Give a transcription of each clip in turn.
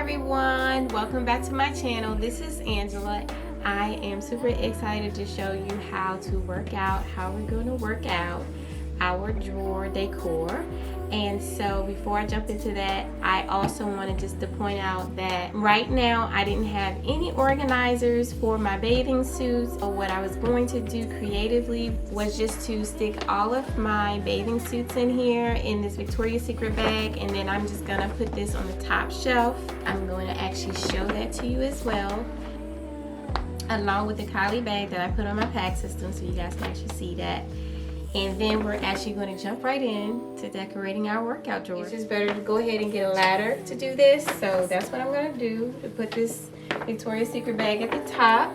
everyone, welcome back to my channel. This is Angela. I am super excited to show you how to work out, how we're going to work out our drawer decor. And so before I jump into that, I also wanted just to point out that right now I didn't have any organizers for my bathing suits. So what I was going to do creatively was just to stick all of my bathing suits in here in this Victoria's Secret bag, and then I'm just gonna put this on the top shelf. I'm going to actually show that to you as well, along with the Kylie bag that I put on my pack system, so you guys can actually see that. And then we're actually going to jump right in to decorating our workout drawer. It's just better to go ahead and get a ladder to do this. So that's what I'm going to do, to put this Victoria's Secret bag at the top.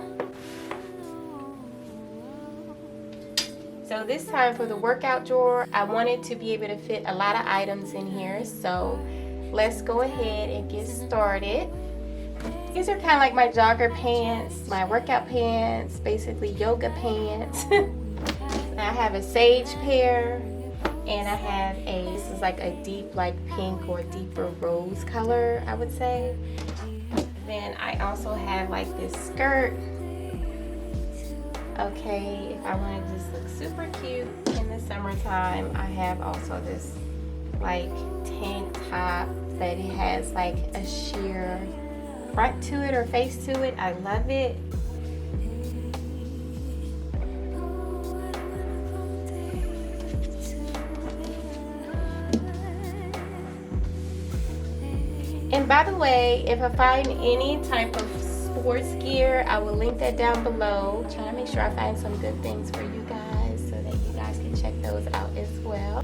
So this time for the workout drawer, I wanted to be able to fit a lot of items in here. So let's go ahead and get started. These are kind of like my jogger pants, my workout pants, basically yoga pants. I have a sage pair, and I have this is like a deep like pink or deeper rose color, I would say. Then I also have like this skirt. Okay, if I want to just look super cute in the summertime, I have also this like tank top that it has like a sheer front to it or face to it. I love it. And by the way, if I find any type of sports gear, I will link that down below. Trying to make sure I find some good things for you guys so that you guys can check those out as well.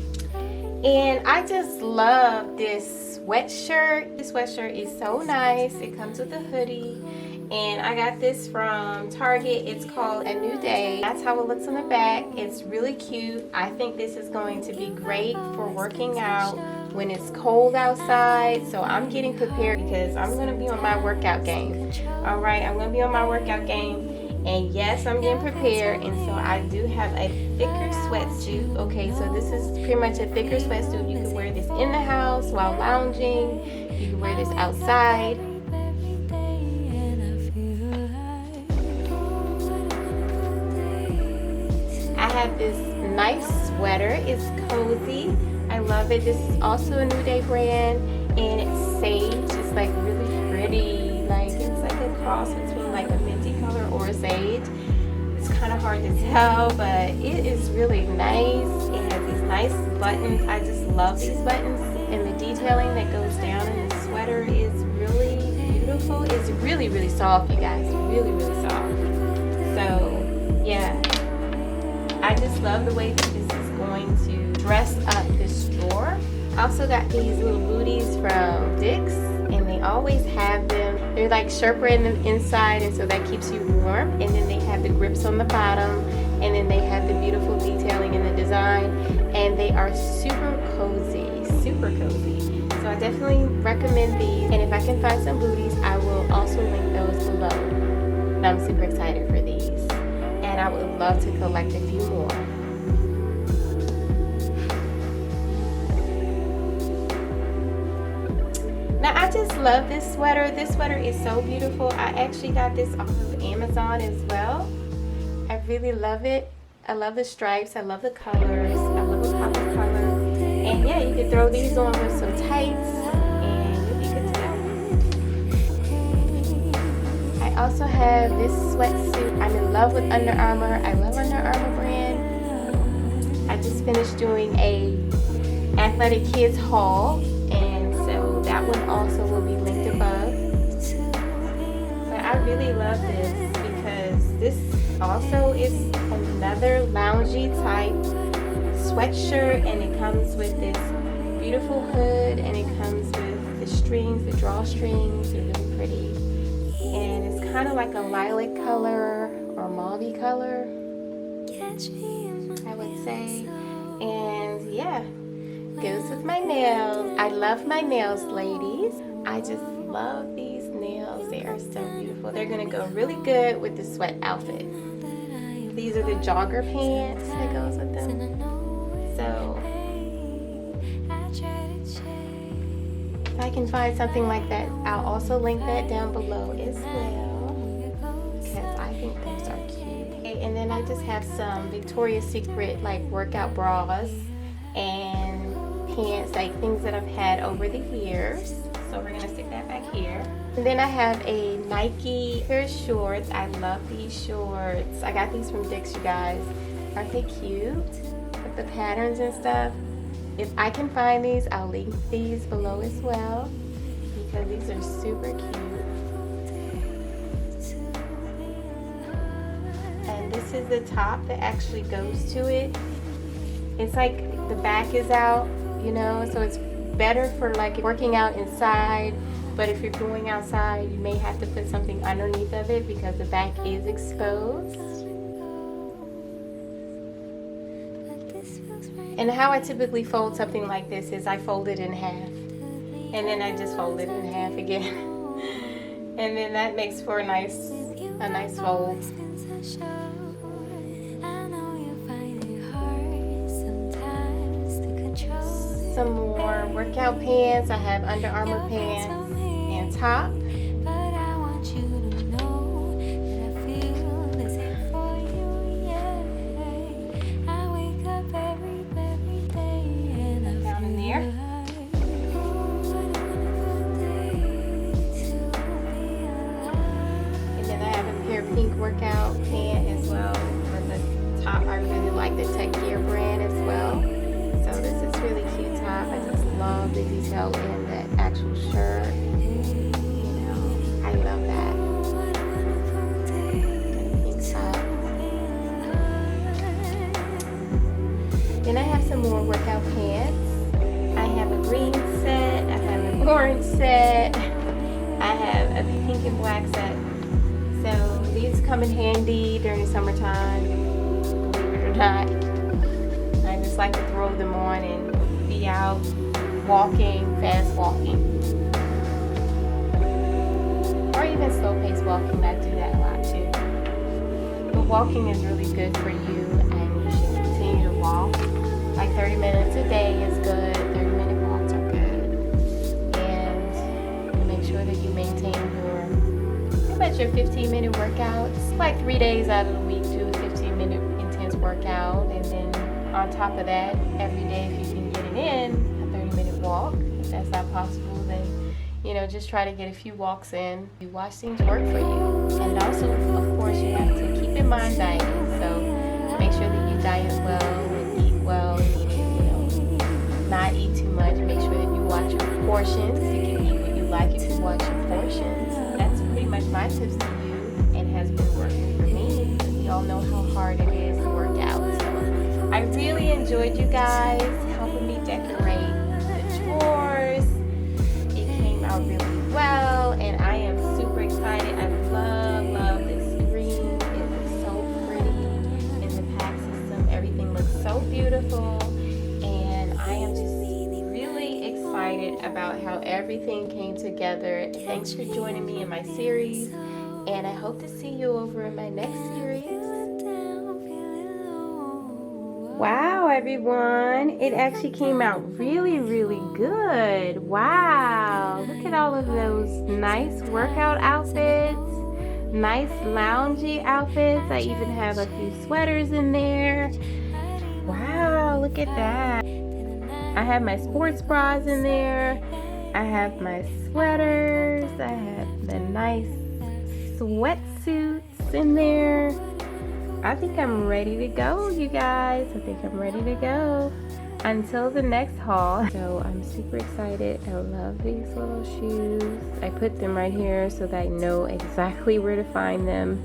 And I just love this sweatshirt. This sweatshirt is so nice. It comes with a hoodie. And I got this from Target. It's called A New Day. That's how it looks on the back. It's really cute. I think this is going to be great for working out when it's cold outside. So I'm getting prepared because I'm going to be on my workout game. Alright, I'm going to be on my workout game. And yes, I'm getting prepared. And so I do have a thicker sweatsuit. Okay, so this is pretty much a thicker sweatsuit. You can wear this in the house while lounging. You can wear this outside. I have this nice sweater. It's cozy. I love it. This is also a New Day brand, and it's sage. It's like really pretty. Like it's like a cross between like a minty color or a sage. It's kind of hard to tell, but it is really nice. It has these nice buttons. I just love these buttons, and the detailing that goes down in the sweater is really beautiful. It's really, really soft, you guys. Really, really soft. So yeah. I just love the way that this is going to dress up this drawer. I also got these little booties from Dick's, and they always have them. They're like Sherpa in the inside, and so that keeps you warm. And then they have the grips on the bottom, and then they have the beautiful detailing in the design, and they are super cozy, super cozy. So I definitely recommend these, and if I can find some booties, I will also link those below. I'm super excited for these. And I would love to collect a few more. Now I just love this sweater. This sweater is so beautiful. I actually got this off of Amazon as well. I really love it. I love the stripes. I love the colors. I love the pop of color. And yeah, you can throw these on with some tights and you'll be good to go. I also have this sweatsuit. I'm in love with Under Armour. I love Under Armour brand. I just finished doing a athletic kids haul, and so that one also will be linked above. But I really love this because this also is another loungy type sweatshirt, and it comes with this beautiful hood, and it comes with the strings, the drawstrings. They're really pretty. And it's kind of like a lilac color or mauve color, I would say. And yeah, goes with my nails. I love my nails, ladies. I just love these nails. They are so beautiful. They're gonna go really good with the sweat outfit. These are the jogger pants that goes with them. So if I can find something like that, I'll also link that down below as well, because I think those are cute. Okay, and then I just have some Victoria's Secret like workout bras and pants, like things that I've had over the years. So we're gonna stick that back here. And then I have a Nike pair of shorts. I love these shorts. I got these from Dick's, you guys. Aren't they cute? With the patterns and stuff. If I can find these, I'll link these below as well, because these are super cute. And this is the top that actually goes to it. It's like the back is out, you know, so it's better for like working out inside. But if you're going outside, you may have to put something underneath of it because the back is exposed. And how I typically fold something like this is I fold it in half, and then I just fold it in half again. And then that makes for a nice fold. Some more workout pants. I have Under Armour pants and top. Down in there. And then I have a pair of pink workout pants as well. For the top, I really like the Tech Gear brand as well. So this is really cute top. I just love the detail in the actual shirt. You know, I love that. Pink top. Then I have some more workout pants. I have a green set. I have an orange set. I have a pink and black set. So these come in handy during the summertime, believe it or not. I just like to throw them on and be out walking, fast walking, or even slow-paced walking. I do that a lot too. But walking is really good for you, and you should continue to walk. Like 30 minutes a day is good. 30-minute walks are good, and make sure that you maintain your 15-minute workouts. Like 3 days out of the week, do a 15-minute intense workout, and then on top of that, every day if you can get it in, a 30-minute walk. If that's not possible, then you know, just try to get a few walks in. You watch things work for you. And also, of course, you have to keep in mind dieting. So make sure that you diet well and eat well, and you know, not eat too much. Make sure that you watch your portions. You can eat what you like if you watch your portions. That's pretty much my tips to you, and has been working for me. We all know how hard it is to work out. So I really enjoyed you guys helping me decorate the drawers. It came out really well, and I am super excited. I love this green. It looks so pretty in the pack system. Everything looks so beautiful, and I am just really excited about how everything came together. Thanks for joining me in my series, and I hope to see you over in my next series. Wow, everyone, it actually came out really good. Wow, look at all of those nice workout outfits, nice loungy outfits. I even have a few sweaters in there. Wow, look at that. I have my sports bras in there. I have my sweaters. I have the nice sweatsuits in there. I think I'm ready to go, you guys. I think I'm ready to go until the next haul. So I'm super excited. I love these little shoes. I put them right here so that I know exactly where to find them.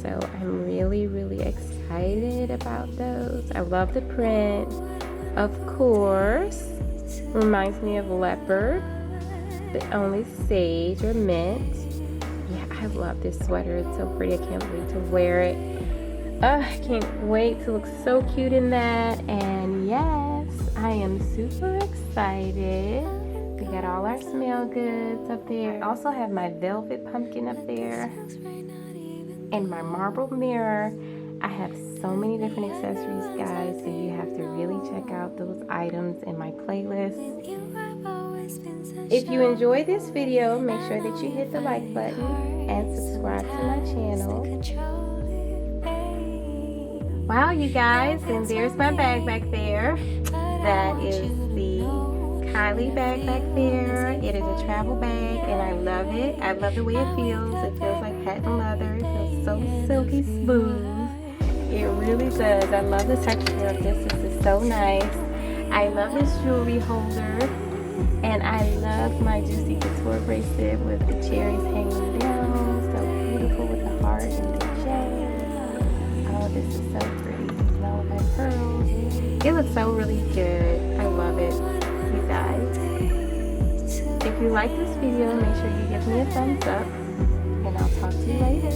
So I'm really excited about those. I love the print. Of course, reminds me of leopard, but only sage or mint. Yeah, I love this sweater. It's so pretty. I can't wait to wear it. I can't wait to look so cute in that. And yes, I am super excited. We got all our smell goods up there. I also have my velvet pumpkin up there and my marble mirror. I have so many different accessories, guys, so you have to really check out those items in my playlist. If you enjoyed this video, make sure that you hit the like button and subscribe to my channel. Wow, you guys, and there's my bag back there. That is the Kylie bag back there. It is a travel bag and I love it. I love the way it feels. It feels like patent leather. It feels so silky smooth. It really does. I love the texture of this. This is so nice. I love this jewelry holder. And I love my Juicy Couture bracelet with the cherries hanging down. So beautiful with the heart and the gems. Oh, this is so pretty. And all of my pearls. It looks so really good. I love it, you guys. If you like this video, make sure you give me a thumbs up. And I'll talk to you later.